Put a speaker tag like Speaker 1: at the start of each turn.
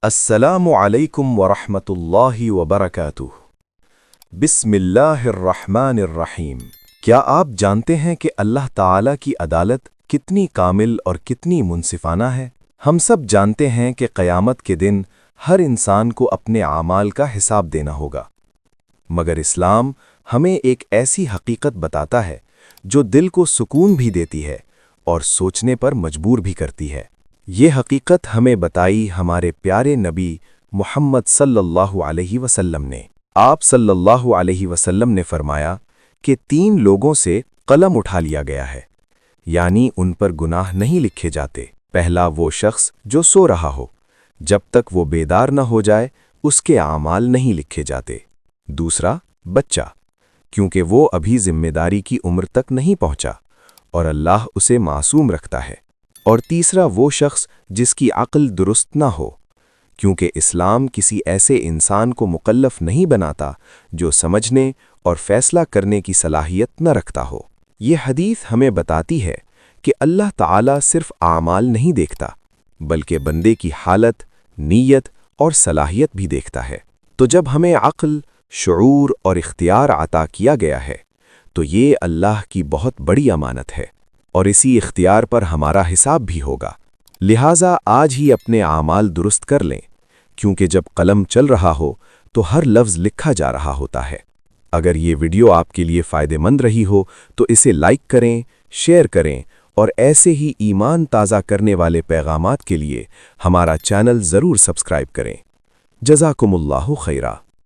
Speaker 1: السلام علیکم ورحمۃ اللہ وبرکاتہ۔ بسم اللہ الرحمن الرحیم۔ کیا آپ جانتے ہیں کہ اللہ تعالیٰ کی عدالت کتنی کامل اور کتنی منصفانہ ہے؟ ہم سب جانتے ہیں کہ قیامت کے دن ہر انسان کو اپنے اعمال کا حساب دینا ہوگا، مگر اسلام ہمیں ایک ایسی حقیقت بتاتا ہے جو دل کو سکون بھی دیتی ہے اور سوچنے پر مجبور بھی کرتی ہے۔ یہ حقیقت ہمیں بتائی ہمارے پیارے نبی محمد صلی اللہ علیہ وسلم نے۔ آپ صلی اللہ علیہ وسلم نے فرمایا کہ 3 لوگوں سے قلم اٹھا لیا گیا ہے، یعنی ان پر گناہ نہیں لکھے جاتے۔ پہلا وہ شخص جو سو رہا ہو، جب تک وہ بیدار نہ ہو جائے اس کے اعمال نہیں لکھے جاتے۔ دوسرا بچہ، کیونکہ وہ ابھی ذمہ داری کی عمر تک نہیں پہنچا اور اللہ اسے معصوم رکھتا ہے۔ اور تیسرا وہ شخص جس کی عقل درست نہ ہو، کیونکہ اسلام کسی ایسے انسان کو مکلف نہیں بناتا جو سمجھنے اور فیصلہ کرنے کی صلاحیت نہ رکھتا ہو۔ یہ حدیث ہمیں بتاتی ہے کہ اللہ تعالیٰ صرف اعمال نہیں دیکھتا، بلکہ بندے کی حالت، نیت اور صلاحیت بھی دیکھتا ہے۔ تو جب ہمیں عقل، شعور اور اختیار عطا کیا گیا ہے تو یہ اللہ کی بہت بڑی امانت ہے، اور اسی اختیار پر ہمارا حساب بھی ہوگا۔ لہٰذا آج ہی اپنے اعمال درست کر لیں، کیونکہ جب قلم چل رہا ہو تو ہر لفظ لکھا جا رہا ہوتا ہے۔ اگر یہ ویڈیو آپ کے لیے فائدہ مند رہی ہو تو اسے لائک کریں، شیئر کریں، اور ایسے ہی ایمان تازہ کرنے والے پیغامات کے لیے ہمارا چینل ضرور سبسکرائب کریں۔ جزاکم اللہ خیرہ۔